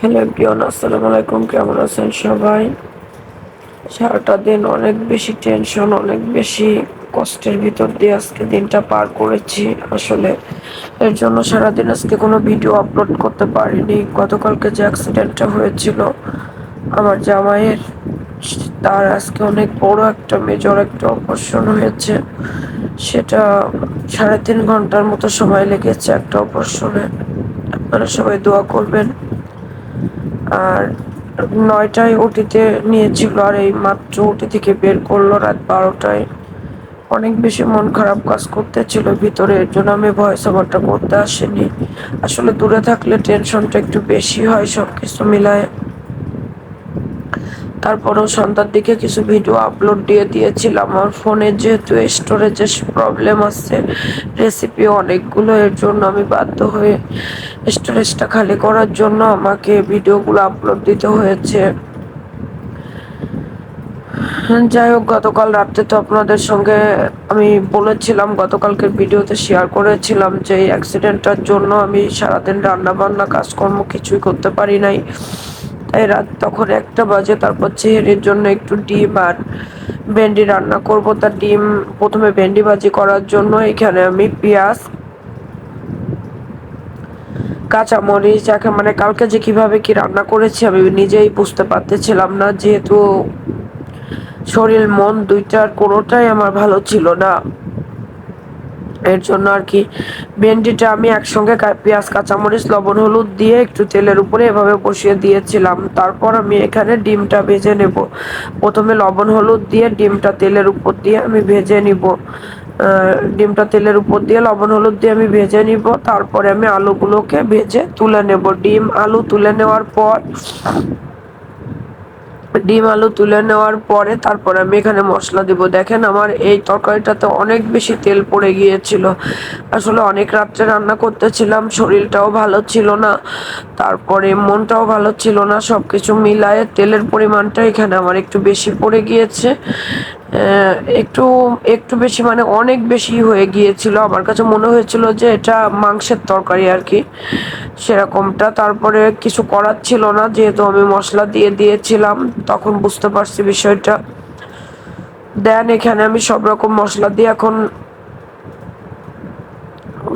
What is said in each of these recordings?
Hello everyone, আসসালামু আলাইকুম। কেমন আছেন সবাই? সারাটা দিন অনেক বেশি টেনশন, অনেক বেশি কষ্টের ভিতর দিয়ে আজকে দিনটা পার করেছি। আসলে এর জন্য সারাদিন আজকে কোনো ভিডিও আপলোড করতে পারিনি। গতকালকে যে অ্যাক্সিডেন্টটা হয়েছিল আমার জামাইয়ের, তার আজকে অনেক বড় একটা মেজর একটা অপারেশন হয়েছে। সেটা 3.5 ঘন্টার মতো সময় লেগেছে একটা অপারেশনে। আপনারা সবাই দোয়া করবেন। আর 9টায় ওটিতে নিয়েছিল, আর এই মাত্র ওটি থেকে বের করলো রাত 12টায়। অনেক বেশি মন খারাপ কাজ করতেছিল ভিতরে, এর জন্য আমি ভয়েস ওভারটা করতে আসিনি। আসলে দূরে থাকলে টেনশনটা একটু বেশি হয় সবকিছু মিলায়। তারপরেও সন্ধ্যার দিকে কিছু ভিডিও আপলোড দিয়ে দিয়েছিলাম। আমার ফোনে যেহেতু স্টোরেজের প্রবলেম আছে, রেসিপি অনেকগুলো, এর জন্য আমি বাধ্য হয়ে স্টোরেজটা খালি করার জন্য আমাকে ভিডিওগুলো আপলোড দিতে হয়েছে। যাই হোক, গতকাল রাত্রে তো আপনাদের সঙ্গে আমি বলেছিলাম, গতকালকের ভিডিওতে শেয়ার করেছিলাম যে এই অ্যাক্সিডেন্টটার জন্য আমি সারাদিন রান্না বান্না কাজকর্ম কিছুই করতে পারি নাই। তাই রাত তখন 1টা বাজে। তারপর চেহারির জন্য একটু ডিম আর ভেন্ডি রান্না করব। তার ডিম প্রথমে ভেন্ডি ভাজি করার জন্য এখানে আমি পেঁয়াজ, কাঁচামরিচ, যাকে মানে কালকে যে কিভাবে কি রান্না করেছি আমি নিজেই বুঝতে পারতেছিলাম না, যেহেতু শরীর মন দুইটার কোনোটাই আমার ভালো ছিল না। এর জন্য আর কি ভেন্ডিটা আমি একসঙ্গে পেঁয়াজ, কাঁচামরিচ, লবণ, হলুদ দিয়ে একটু তেলের উপরে এভাবে বসিয়ে দিয়েছিলাম। তারপর আমি এখানে ডিমটা ভেজে নেব। প্রথমে লবণ হলুদ দিয়ে ডিমটা তেলের উপর দিয়ে আমি ভেজে নিব। ডিমটা তেলের উপর দিয়ে লবণ হলুদ দিয়ে আমি ভেজে নিব। তারপরে আমি আলুগুলোকে ভেজে তুলে নেব। ডিম আলু তুলে নেওয়ার পর ডিম আলু তুলে নেওয়ার পরে তারপর আমি এখানে মশলা দিব। দেখেন আমার এই তরকারিটাতে অনেক বেশি তেল পড়ে গিয়েছিল। আসলে অনেক রাত্রে রান্না করতেছিলাম, শরীরটাও ভালো ছিল না, তারপরে মনটাও ভালো ছিল না। সবকিছু মিলায়ে তেলের পরিমাণটা এখানে আমার একটু বেশি পড়ে গিয়েছে। একটু একটু বেশি মানে অনেক বেশি হয়ে গিয়েছিল। আমার কাছে মনে হয়েছিল যে এটা মাংসের তরকারি আর কি, সেরকমটা। তারপরে কিছু করার ছিল না, যেহেতু আমি মশলা দিয়ে দিয়েছিলাম, তখন বুঝতে পারছি বিষয়টা। দেন এখানে আমি সব রকম মশলা দিয়ে এখন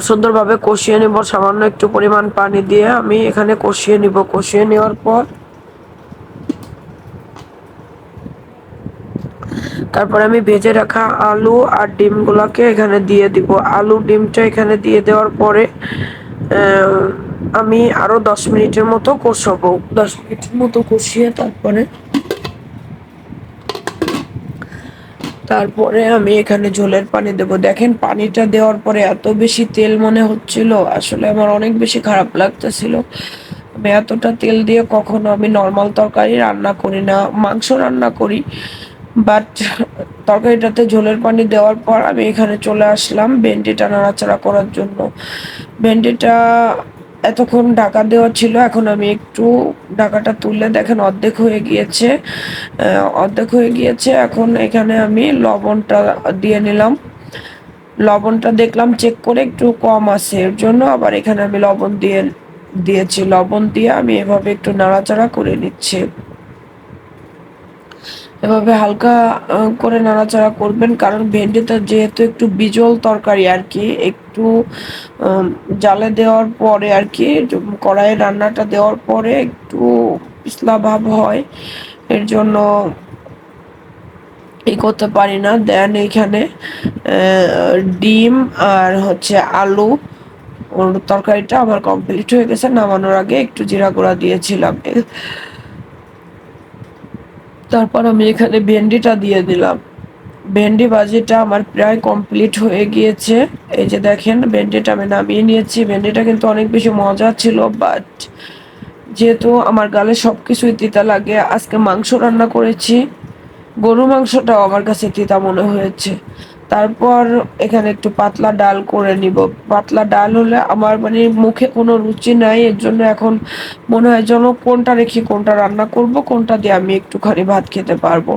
সুন্দরভাবে কষিয়ে নিব। সামান্য একটু পরিমাণ পানি দিয়ে আমি এখানে কষিয়ে নিব। কষিয়ে নেওয়ার পর তারপরে আমি ভেজে রাখা আলু আর ডিমগুলোকে এখানে দিয়ে দিব। আলু ডিমটা এখানে দিয়ে দেওয়ার পরে আমি আরো 10 মিনিটের মতো কষাবো। 10 মিনিটের মতো কষিয়ে তারপরে আমি এখানে ঝোলের পানি দেব। দেখেন পানিটা দেওয়ার পরে এত বেশি তেল মনে হচ্ছিল, আসলে আমার অনেক বেশি খারাপ লাগতেছিল। আমি এতটা তেল দিয়ে কখনো আমি নর্মাল তরকারি রান্না করি না, মাংস রান্না করি, বাট তরকারিটাতে ঝোলের পানি দেওয়ার পর আমি এখানে চলে আসলাম ভেন্ডিটা নাড়াচাড়া করার জন্য। ভেন্ডিটা এতক্ষণ ঢাকা দেওয়া ছিল, এখন আমি একটু ঢাকাটা তুলে দেখেন অর্ধেক হয়ে গিয়েছে। এখন এখানে আমি লবণটা দিয়ে নিলাম। লবণটা দেখলাম চেক করে একটু কম আছে, এর জন্য আবার এখানে আমি লবণ দিয়েছি। লবণ দিয়ে আমি এভাবে একটু নাড়াচাড়া করে নিচ্ছি। এভাবে হালকা করে নাড়াচাড়া করবেন, কারণ ভেন্ডিটা যেহেতু একটু বিজল তরকারি আর কি, একটু জালে দেওয়ার পরে আর কি, কড়াইয়ে রান্নাটা দেওয়ার পরে একটু পিছলা ভাব হয়, এর জন্য করতে পারি না। দেন এইখানে ডিম আর হচ্ছে আলু, ওর তরকারিটা আমার কমপ্লিট হয়ে গেছে। নামানোর আগে একটু জিরা গুঁড়া দিয়েছিলাম। তারপর আমি এখানে ভেন্ডিটা দিয়ে দিলাম। ভেন্ডি ভাজিটা আমার প্রায় কমপ্লিট হয়ে গিয়েছে। এই যে দেখেন ভেন্ডিটা আমি নামিয়ে নিয়েছি। ভেন্ডিটা কিন্তু অনেক বেশি মজা ছিল, বাট যেহেতু আমার গালে সবকিছুই তিতা লাগে, আজকে মাংস রান্না করেছি, গরু মাংসটাও আমার কাছে তিতা মনে হয়েছে। তারপর এখানে একটু পাতলা ডাল করে নিব। পাতলা ডাল হলে আমার মানে মুখে কোনো রুচি নাই, এর জন্য এখন মনে হয় যেন কোনটা রেখে কোনটা রান্না করব, কোনটা দিয়ে আমি একটুখানি ভাত খেতে পারবো।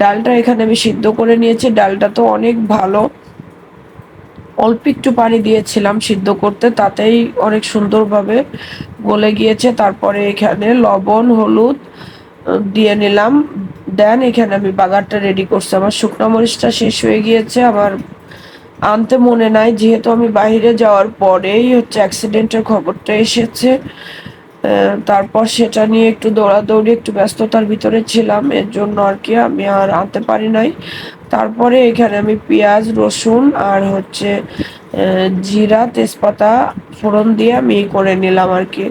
ডালটা এখানে আমি সিদ্ধ করে নিয়েছি। ডালটা তো অনেক ভালো, অল্প একটু পানি দিয়েছিলাম সিদ্ধ করতে, তাতেই অনেক সুন্দরভাবে গলে গিয়েছে। তারপরে এখানে লবণ, হলুদ দিয়ে নিলাম। দেন এখানে আমি বাগারটা রেডি করছি। আমার শুকনো মরিচটা শেষ হয়ে গিয়েছে, আমার আনতে মনে নাই, যেহেতু আমি বাইরে যাওয়ার পরেই হচ্ছে অ্যাক্সিডেন্টের খবরটা এসেছে। তারপর সেটা নিয়ে একটু দৌড়াদৌড়ি, একটু ব্যস্ততার ভিতরে ছিলাম, এর জন্য আর কি আমি আর আনতে পারি নাই। তারপরে এখানে আমি পেঁয়াজ, রসুন আর হচ্ছে জিরা, তেজপাতা ফোড়ন দিয়ে আমি করে নিলাম আর কি।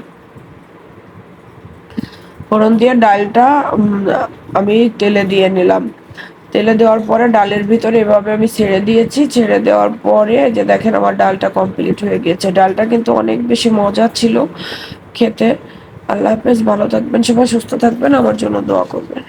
ফোড়ন দিয়ে ডালটা আমি তেলে দিয়ে নিলাম। তেলে দেওয়ার পরে ডালের ভিতরে এভাবে আমি ছেড়ে দিয়েছি। ছেড়ে দেওয়ার পরে যে দেখেন আমার ডালটা কমপ্লিট হয়ে গিয়েছে। ডালটা কিন্তু অনেক বেশি মজা ছিল খেতে। আল্লাহ হাফেজ, ভালো থাকবেন সবাই, সুস্থ থাকবেন, আমার জন্য দোয়া করবেন।